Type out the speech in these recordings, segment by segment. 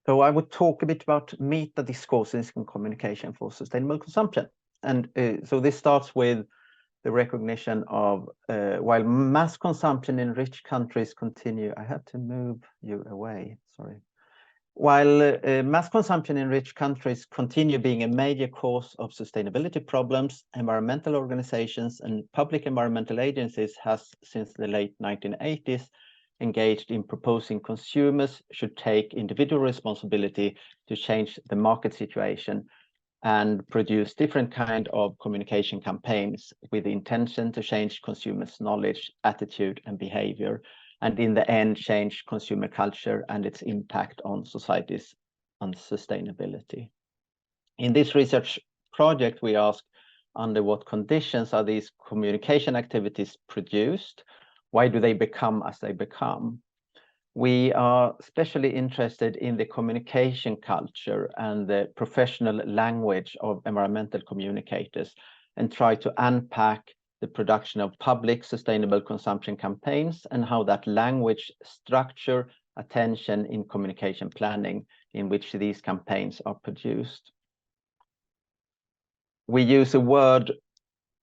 So I would talk a bit about meta-discourses in communication for sustainable consumption. And so this starts with the recognition of while mass consumption in rich countries continue. I had to move you away, sorry. While mass consumption in rich countries continue being a major cause of sustainability problems, environmental organizations and public environmental agencies has since the late 1980s engaged in proposing consumers should take individual responsibility to change the market situation and produce different kind of communication campaigns with the intention to change consumers' knowledge, attitude, and behavior, and in the end, change consumer culture and its impact on societies and sustainability. In this research project, we asked under what conditions are these communication activities produced? Why do they become as they become? We are especially interested in the communication culture and the professional language of environmental communicators and try to unpack the production of public sustainable consumption campaigns and how that language structure attention in communication planning in which these campaigns are produced. We use a word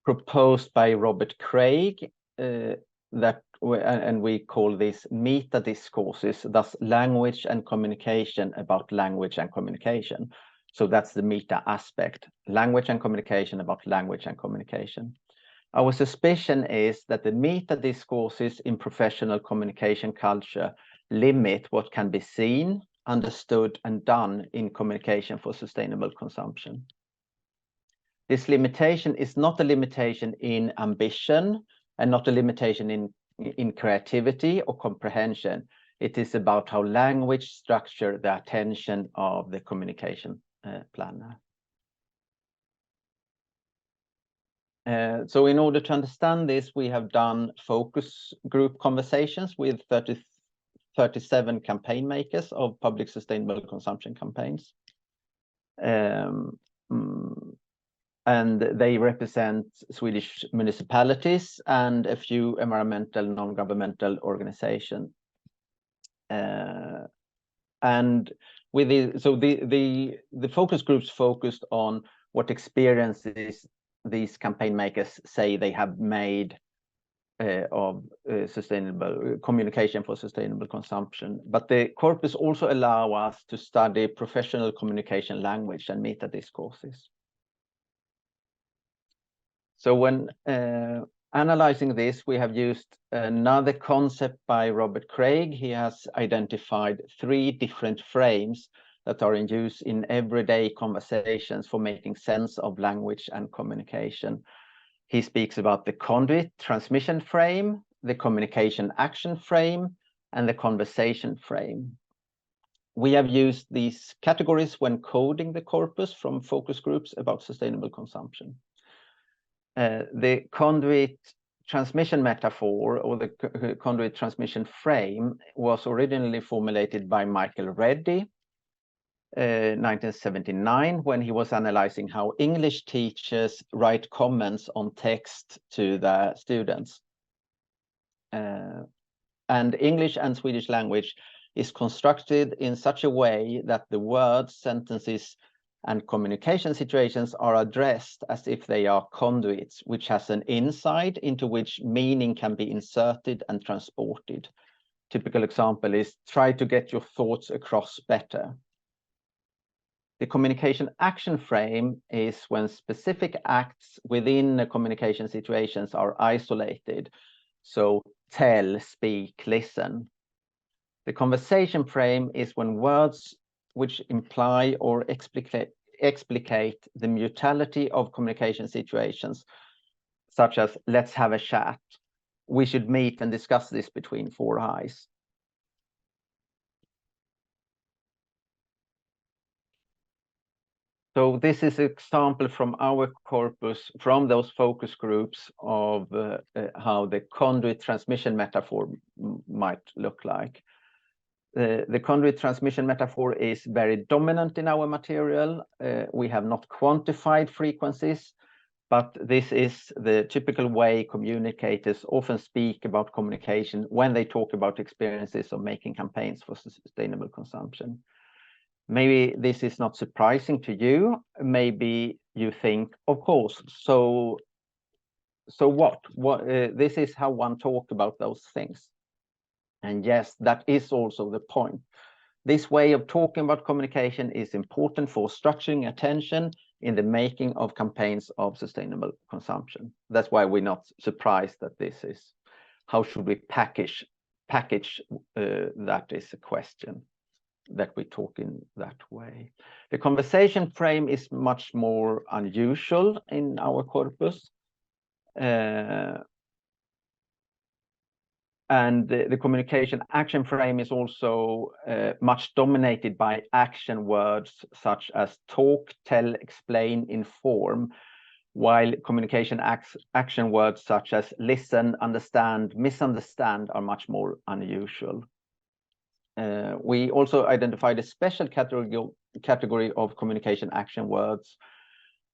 proposed by Robert Craig and we call this meta-discourses, thus language and communication about language and communication. So that's the meta aspect, language and communication about language and communication. Our suspicion is that the meta-discourses in professional communication culture limit what can be seen, understood, and done in communication for sustainable consumption. This limitation is not a limitation in ambition and not a limitation in creativity or comprehension. It is about how language structure the attention of the communication planner. So in order to understand this, we have done focus group conversations with 37 campaign makers of public sustainable consumption campaigns. And they represent Swedish municipalities and a few environmental non-governmental organizations. And with the focus groups focused on what experiences these campaign makers say they have made of sustainable communication for sustainable consumption. But the corpus also allow us to study professional communication language and meta-discourses. So when analyzing this, we have used another concept by Robert Craig. He has identified 3 different frames that are in use in everyday conversations for making sense of language and communication. He speaks about the conduit transmission frame, the communication action frame, and the conversation frame. We have used these categories when coding the corpus from focus groups about sustainable consumption. The conduit transmission metaphor or the conduit transmission frame was originally formulated by Michael Reddy, 1979, when he was analyzing how English teachers write comments on text to their students. And English and Swedish language is constructed in such a way that the words, sentences, and communication situations are addressed as if they are conduits, which has an insight into which meaning can be inserted and transported. Typical example is try to get your thoughts across better. The communication action frame is when specific acts within the communication situations are isolated. So tell, speak, listen. The conversation frame is when words which imply or explicate the mutuality of communication situations, such as let's have a chat. We should meet and discuss this between 4 eyes. So this is an example from our corpus, from those focus groups of how the conduit transmission metaphor might look like. The conduit transmission metaphor is very dominant in our material. We have not quantified frequencies, but this is the typical way communicators often speak about communication when they talk about experiences of making campaigns for sustainable consumption. Maybe this is not surprising to you. Maybe you think, of course, so what? This is how one talks about those things. And yes, that is also the point. This way of talking about communication is important for structuring attention in the making of campaigns of sustainable consumption. That's why we're not surprised that this is, how should we package that is a question that we talk in that way. The conversation frame is much more unusual in our corpus. And the communication action frame is also much dominated by action words such as talk, tell, explain, inform, while communication action words such as listen, understand, misunderstand are much more unusual. We also identified a special category of communication action words,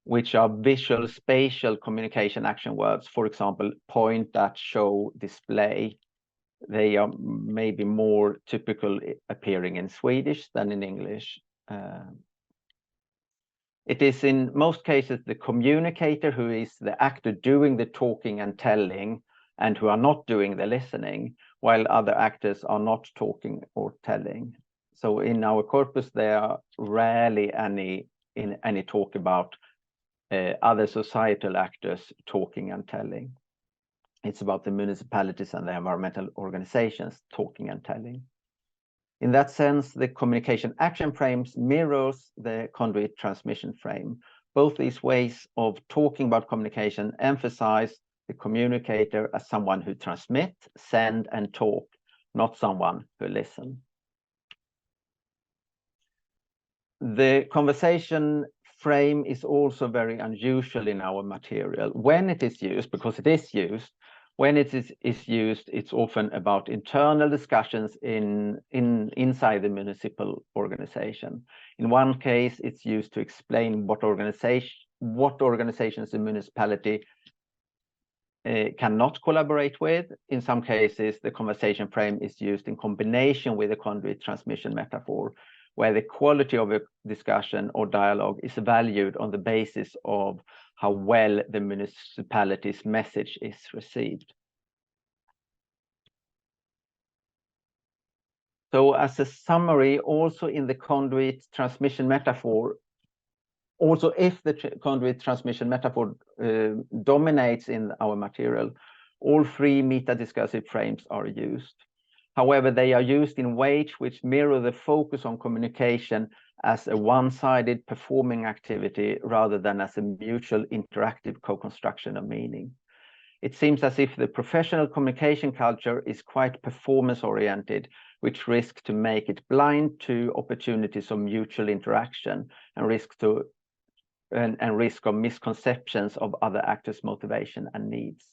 which are visual spatial communication action words. For example, point at, show, display. They are maybe more typical appearing in Swedish than in English. It is in most cases the communicator who is the actor doing the talking and telling and who are not doing the listening, while other actors are not talking or telling. So in our corpus, there are rarely any talk about other societal actors talking and telling. It's about the municipalities and the environmental organizations talking and telling. In that sense, the communication action frames mirrors the conduit transmission frame. Both these ways of talking about communication emphasize the communicator as someone who transmit, send, and talk, not someone who listen. The conversation frame is also very unusual in our material. When it is used, because it is used, when it is used, it's often about internal discussions inside the municipal organization. In one case, it's used to explain what organizations the municipality cannot collaborate with. In some cases, the conversation frame is used in combination with a conduit transmission metaphor, where the quality of a discussion or dialogue is valued on the basis of how well the municipality's message is received. So as a summary, also in the conduit transmission metaphor, also if the conduit transmission metaphor dominates in our material, all three meta-discursive frames are used. However, they are used in ways which mirror the focus on communication as a one-sided performing activity rather than as a mutual interactive co-construction of meaning. It seems as if the professional communication culture is quite performance-oriented, which risks to make it blind to opportunities of mutual interaction and risk of misconceptions of other actors' motivation and needs,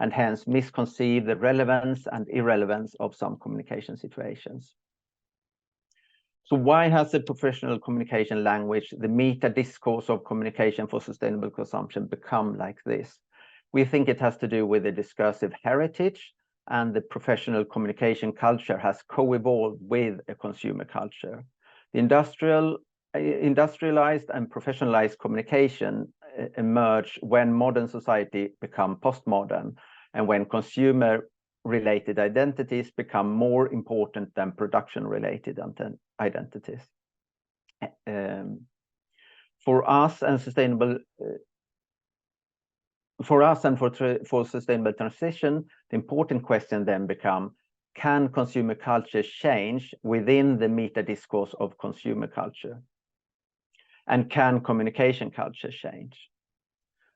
and hence misconceive the relevance and irrelevance of some communication situations. So why has the professional communication language, the meta-discourse of communication for sustainable consumption, become like this? We think it has to do with the discursive heritage, and the professional communication culture has co-evolved with a consumer culture. The industrialized and professionalized communication emerge when modern society become postmodern and when consumer-related identities become more important than production-related identities. For us and for sustainable transition, the important question then become, can consumer culture change within the meta-discourse of consumer culture? And can communication culture change?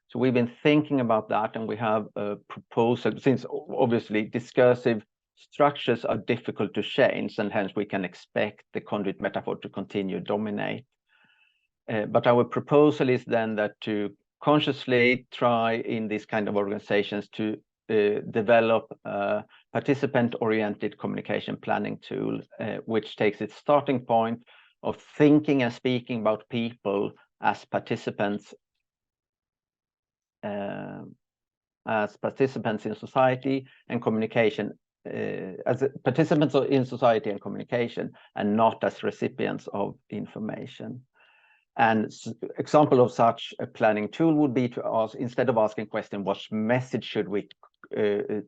So we've been thinking about that, and we have a proposal, since obviously discursive structures are difficult to change, and hence we can expect the conduit metaphor to continue to dominate. But our proposal is then that to consciously try in these kind of organizations to develop a participant-oriented communication planning tool, which takes its starting point of thinking and speaking about people as participants in society, and communication participants in society and communication, and not as recipients of information. And example of such a planning tool would be to ask, instead of asking question, what message should we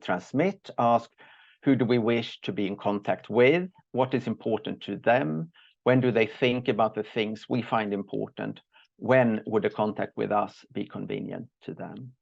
transmit, ask, who do we wish to be in contact with? What is important to them? When do they think about the things we find important? When would a contact with us be convenient to them?